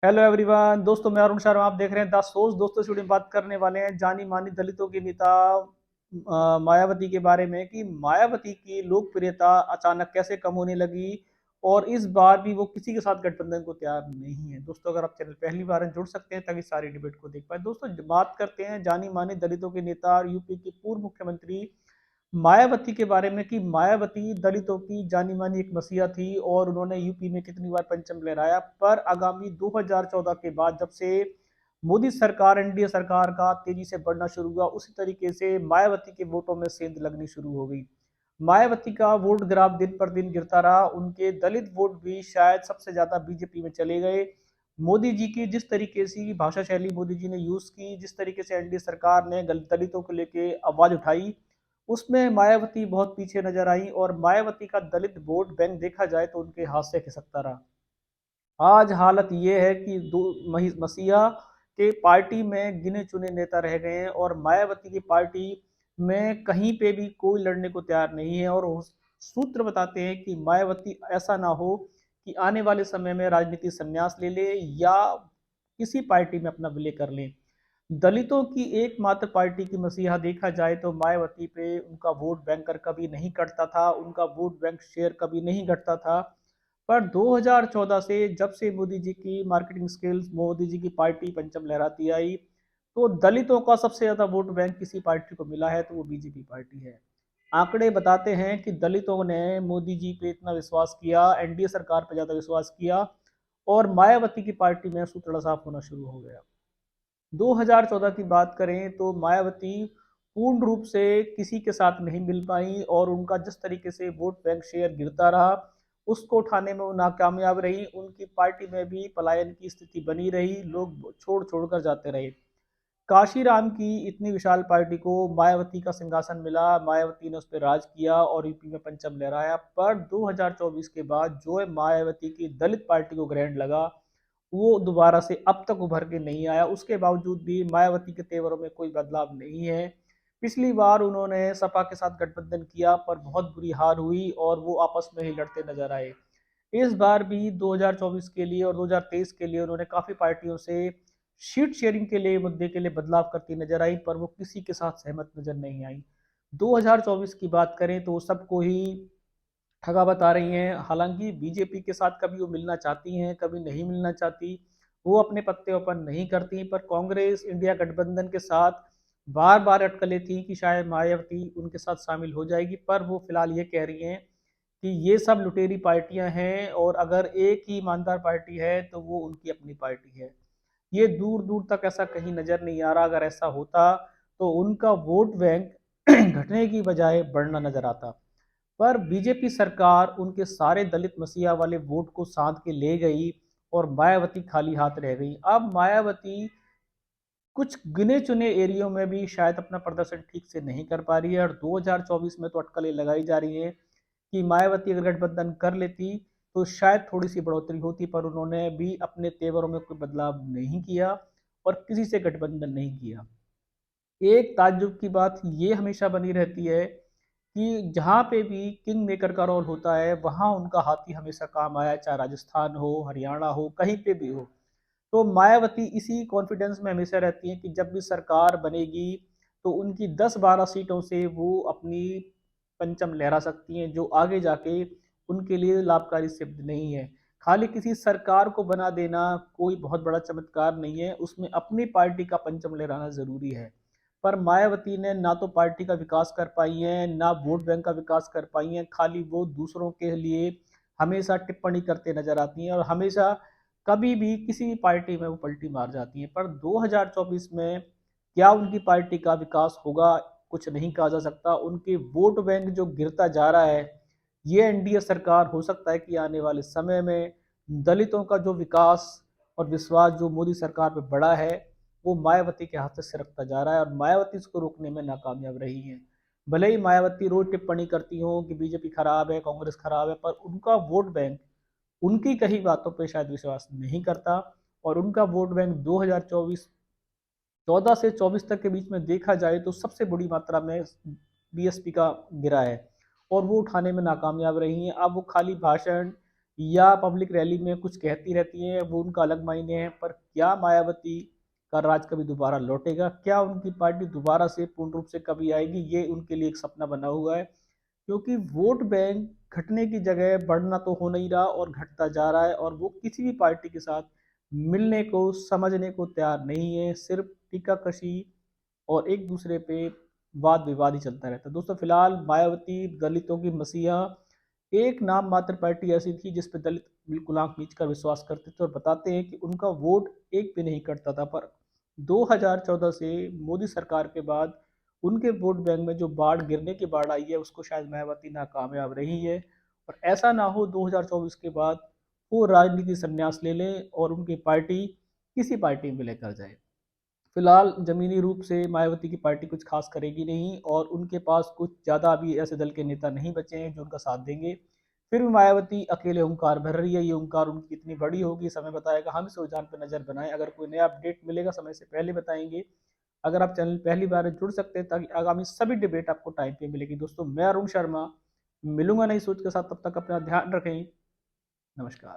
Hello everyone, दोस्तों मैं अरुण शर्मा। आप देख रहे हैं द सोर्स। दोस्तों स्टूडियो में बात करने वाले हैं जानी मानी दलितों की नेता मायावती के बारे में कि मायावती की लोकप्रियता अचानक कैसे कम होने लगी और इस बार भी वो किसी के साथ गठबंधन को तैयार नहीं है। दोस्तों अगर आप चैनल पहली बार हैं जुड़ सकते हैं ताकि सारी डिबेट को देख पाए। दोस्तों बात करते हैं जानी मानी दलितों के नेता और यूपी की पूर्व मुख्यमंत्री मायावती के बारे में कि मायावती दलितों की जानी मानी एक मसीहा थी और उन्होंने यूपी में कितनी बार परचम लहराया। पर आगामी 2014 के बाद जब से मोदी सरकार एनडीए सरकार का तेजी से बढ़ना शुरू हुआ, उसी तरीके से मायावती के वोटों में सेंध लगनी शुरू हो गई। मायावती का वोट ग्राफ दिन पर दिन गिरता रहा। उनके दलित वोट भी शायद सबसे ज्यादा बीजेपी में चले गए। मोदी जी की जिस तरीके से भाषा शैली मोदी जी ने यूज की, जिस तरीके से एनडीए सरकार ने दलितों को लेके आवाज उठाई, उसमें मायावती बहुत पीछे नजर आई और मायावती का दलित वोट बैंक देखा जाए तो उनके हाथ से खिसकता रहा। आज हालत ये है कि दो मसीहा के पार्टी में गिने चुने नेता रह गए हैं और मायावती की पार्टी में कहीं पे भी कोई लड़ने को तैयार नहीं है। और सूत्र बताते हैं कि मायावती ऐसा ना हो कि आने वाले समय में राजनीति संन्यास ले ले या किसी पार्टी में अपना विलय कर ले। दलितों की एकमात्र पार्टी की मसीहा देखा जाए तो मायावती पे उनका वोट बैंक कर कभी नहीं कटता था, उनका वोट बैंक शेयर कभी नहीं घटता था। पर 2014 से जब से मोदी जी की मार्केटिंग स्किल्स, मोदी जी की पार्टी पंचम लहराती आई, तो दलितों का सबसे ज्यादा वोट बैंक किसी पार्टी को मिला है तो वो बीजेपी पार्टी है। आंकड़े बताते हैं कि दलितों ने मोदी जी पे इतना विश्वास किया, एनडीए सरकार पे ज्यादा विश्वास किया और मायावती की पार्टी में सूतड़ा साफ होना शुरू हो गया। 2014 की बात करें तो मायावती पूर्ण रूप से किसी के साथ नहीं मिल पाई और उनका जिस तरीके से वोट बैंक शेयर गिरता रहा, उसको उठाने में वो नाकामयाब रही। उनकी पार्टी में भी पलायन की स्थिति बनी रही, लोग छोड़ छोड़ कर जाते रहे। काशीराम की इतनी विशाल पार्टी को मायावती का सिंहासन मिला, मायावती ने उस पर राज किया और यूपी में पंचम लहराया। पर 2024 के बाद जो है मायावती की दलित पार्टी को ग्रहण लगा, वो दोबारा से अब तक उभर के नहीं आया। उसके बावजूद भी मायावती के तेवरों में कोई बदलाव नहीं है। पिछली बार उन्होंने सपा के साथ गठबंधन किया पर बहुत बुरी हार हुई और वो आपस में ही लड़ते नजर आए। इस बार भी 2024 के लिए और 2023 के लिए उन्होंने काफी पार्टियों से सीट शेयरिंग के लिए मुद्दे के लिए बदलाव करती नजर आई, पर वो किसी के साथ सहमत नजर नहीं आई। 2024 की बात करें तो सबको ही ठगा बता रही हैं। हालांकि बीजेपी के साथ कभी वो मिलना चाहती हैं, कभी नहीं मिलना चाहती, वो अपने पत्ते ओपन नहीं करती। पर कांग्रेस इंडिया गठबंधन के साथ बार बार अटकलें थी कि शायद मायावती उनके साथ शामिल हो जाएगी, पर वो फिलहाल ये कह रही हैं कि ये सब लुटेरी पार्टियां हैं और अगर एक ही ईमानदार पार्टी है तो वो उनकी अपनी पार्टी है। ये दूर दूर तक ऐसा कहीं नजर नहीं आ रहा। अगर ऐसा होता तो उनका वोट बैंक घटने की बजाय बढ़ना नजर आता। पर बीजेपी सरकार उनके सारे दलित मसीहा वाले वोट को साध के ले गई और मायावती खाली हाथ रह गई। अब मायावती कुछ गिने चुने एरियो में भी शायद अपना प्रदर्शन ठीक से नहीं कर पा रही है और 2024 में तो अटकलें लगाई जा रही हैं कि मायावती अगर गठबंधन कर लेती तो शायद थोड़ी सी बढ़ोतरी होती, पर उन्होंने भी अपने तेवरों में कोई बदलाव नहीं किया और किसी से गठबंधन नहीं किया। एक ताज्जुब की बात ये हमेशा बनी रहती है कि जहाँ पे भी किंग मेकर का रोल होता है वहाँ उनका हाथी हमेशा काम आया, चाहे राजस्थान हो, हरियाणा हो, कहीं पे भी हो। तो मायावती इसी कॉन्फिडेंस में हमेशा रहती हैं कि जब भी सरकार बनेगी तो उनकी 10-12 सीटों से वो अपनी पंचम लहरा सकती हैं, जो आगे जाके उनके लिए लाभकारी सिद्ध नहीं है। खाली किसी सरकार को बना देना कोई बहुत बड़ा चमत्कार नहीं है, उसमें अपनी पार्टी का पंचम लहराना जरूरी है। पर मायावती ने ना तो पार्टी का विकास कर पाई है, ना वोट बैंक का विकास कर पाई है। खाली वो दूसरों के लिए हमेशा टिप्पणी करते नजर आती हैं और हमेशा कभी भी किसी भी पार्टी में वो पलटी मार जाती हैं। पर 2024 में क्या उनकी पार्टी का विकास होगा, कुछ नहीं कहा जा सकता। उनके वोट बैंक जो गिरता जा रहा है, ये एनडीए सरकार हो सकता है कि आने वाले समय में दलितों का जो विकास और विश्वास जो मोदी सरकार पे बड़ा है, वो मायावती के हाथ से सिरकता जा रहा है और मायावती इसको रोकने में नाकामयाब रही है। भले ही मायावती रोज टिप्पणी करती हो कि बीजेपी खराब है, कांग्रेस खराब है, पर उनका वोट बैंक उनकी कही बातों पे शायद विश्वास नहीं करता और उनका वोट बैंक 2024 14 से 24 तक के बीच में देखा जाए तो सबसे बड़ी मात्रा में बीएसपी का गिरा है और वो उठाने में नाकामयाब रही हैं। अब वो खाली भाषण या पब्लिक रैली में कुछ कहती रहती हैं, वो उनका अलग मायने है। पर क्या मायावती का राज कभी दोबारा लौटेगा? क्या उनकी पार्टी दोबारा से पूर्ण रूप से कभी आएगी? ये उनके लिए एक सपना बना हुआ है, क्योंकि वोट बैंक घटने की जगह बढ़ना तो हो नहीं रहा और घटता जा रहा है, और वो किसी भी पार्टी के साथ मिलने को, समझने को तैयार नहीं है। सिर्फ टीका-कशी और एक दूसरे पे वाद विवाद ही चलता रहता है। दोस्तों, फिलहाल मायावती दलितों की मसीहा, एक नाम मात्र पार्टी ऐसी थी जिस पे दलित बिल्कुल आंख मीच कर विश्वास करते थे और बताते हैं कि उनका वोट एक भी नहीं कटता था। पर 2014 से मोदी सरकार के बाद उनके वोट बैंक में जो बाढ़, गिरने की बाढ़ आई है, उसको शायद मायावती नाकामयाब रही है। और ऐसा ना हो 2024 के बाद वो राजनीति संन्यास ले लें और उनकी पार्टी किसी पार्टी में लेकर जाए। फिलहाल जमीनी रूप से मायावती की पार्टी कुछ खास करेगी नहीं, और उनके पास कुछ ज़्यादा अभी ऐसे दल के नेता नहीं बचे हैं जो उनका साथ देंगे। फिर भी मायावती अकेले हुंकार भर रही है। ये हुंकार उनकी कितनी बड़ी होगी, समय बताएगा। हम इस रुझान पर नजर बनाएं। अगर कोई नया अपडेट मिलेगा समय से पहले बताएंगे। अगर आप चैनल पहली बार जुड़ सकते हैं ताकि आगामी सभी डिबेट आपको टाइम पे मिलेगी। दोस्तों, मैं अरुण शर्मा मिलूंगा नई सोच के साथ। तब तक अपना ध्यान रखें। नमस्कार।